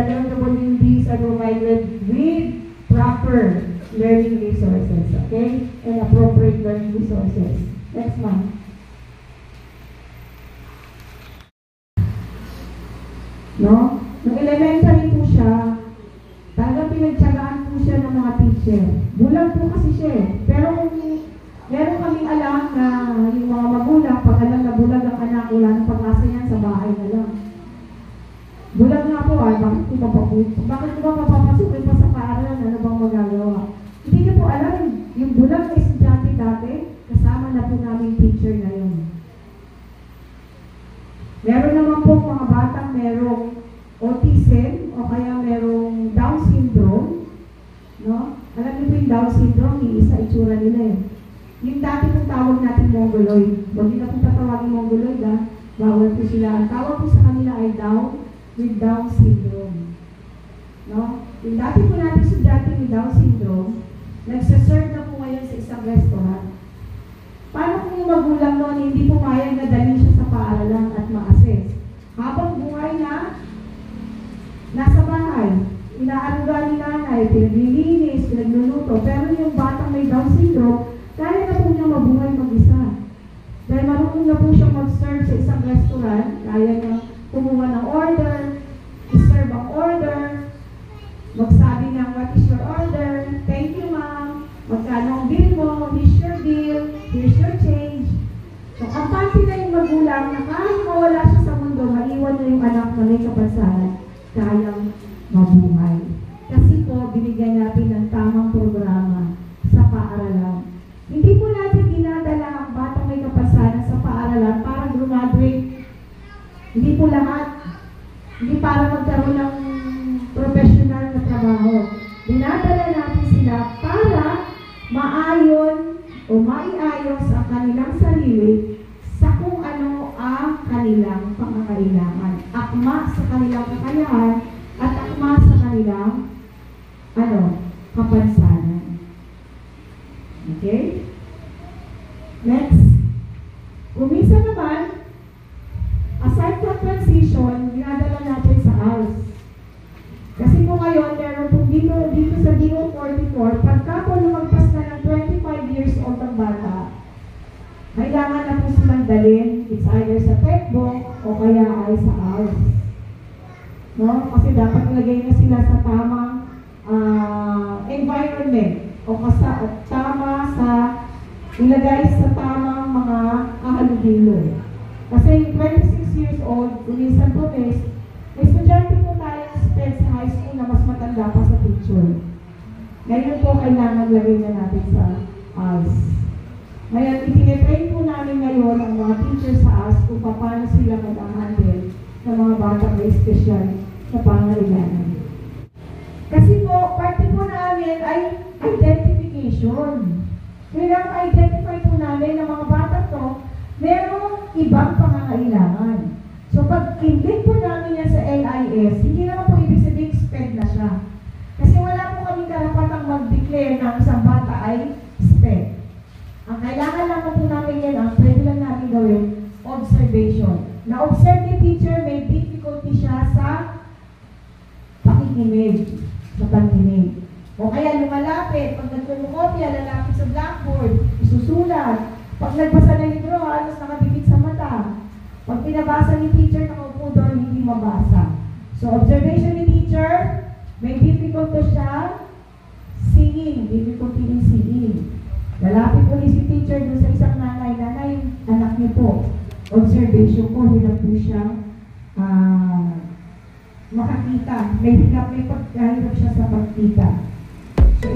the LWDs are provided with proper learning resources, okay? And appropriate learning resources. Next one. No? Nung elementary po siya, talagang pinagtsagaan po siya ng mga teacher. Bulag po kasi siya eh. Pero kung meron kaming alam na yung mga magulang, pag alam na bulag ang anak, wala nang pag-asa yan sa bahay na lang. Bulag nga po ay, bakit ko ba papapasukin pa sa paaralan, ano bang magagawa? Hindi niyo po alam, yung bulag na estudyante dati, kasama na po namin teacher na yun. Meron naman po mga batang merong autism o kaya merong Down syndrome, no? Alam niyo po yung Down syndrome, yung isa itsura nila eh. Yung dati pong tawag natin mongoloid. Huwag nyo na pong tatawagin mongoloid ha. Bawal po sila. Ang tawag po sa kanila ay with Down syndrome. No? Yung dati po natin estudyante with Down syndrome, nagsaserve na po ngayon sa isang restaurant. Paano kung yung magulang noon hindi pumayag na dalhin siya sa paaralan at ma-assess? Habang buhay na, nasa bahay, inaaruga ni nanay, pinaglilinis, pinagluluto, pero yung batang may Down syndrome, kaya na po niya mabuhay mag-isa. Dahil marunong na po siyang mag-serve sa isang restaurant, kaya niya kumuha ng order, i-serve ang order, magsabi ng what is your order, thank you ma'am, magkano ang bill mo, here's your bill, here's your change. So, ang pansin na yung magulang na kahit mawala siya sa mundo, maiwan niya yung anak na may kapansanan, kayang mabuhay. Kasi po, binigyan natin ng tamang programa sa paaralan. Hindi po natin dinadala ang batang may kapansanan sa paaralan para graduate. Hindi po lahat. Hindi para magkaroon ng professional na trabaho. Dinadala natin sila para maayon o maiayos ang kanilang sarili sa kung ano ang kanilang pangangailangan. Akma sa kanilang kakayahan at akma sa kanilang kapansanan. Okay? Next. Kumisa naman, aside from transition, dinadala natin sa house. Kasi po ngayon, meron po dito sa DO44, pagka po lumagpas na ng 25 years old ang bata, kailangan na po silang dalhin, it's either sa textbook o kaya ay sa house. No? Kasi dapat ilagay na sila sa tamang environment o tama sa ilagay sa tamang mga kahalubilo. Kasi 26 years old, minsan po may estudyante po tayo spend sa high school na mas matanda pa sa teacher. Ngayon po kailangan lagay na natin sa house. Ngayon, itinitrain po namin ngayon ang mga teachers sa us kung paano sila mag-handle ng mga batang may espesyal na pangailangan. Kasi po, parte po namin ay identification. Kailangan identify po namin ng mga bata to, merong ibang pangangailangan. So, pag invite po namin yan sa LIS, hindi naman po ibig sabihin sped na siya. Kasi wala po kaming karapatang mag-declare na isang bata ay sped. Ang kailangan lang po namin yan, ang pwede lang namin gawin, observation. Na-observe ni teacher, may difficulty siya sa pakikinig, sa pagdinig. O kaya lumalapit, pag nagkumukopya, lalapit sa blackboard, isusulat. Pag nagbasa ng libro, halos nakadikit sa mata. Pag pinabasa ni teacher, nakaupo doon, hindi mabasa. So, observation ni teacher, may difficulty siya singing, difficulty in singing. Lalapit po si teacher doon sa isang nanay, anak niyo po. Observation po, hirap po siyang makakita. May pagkahirap siya sa pagkita. So,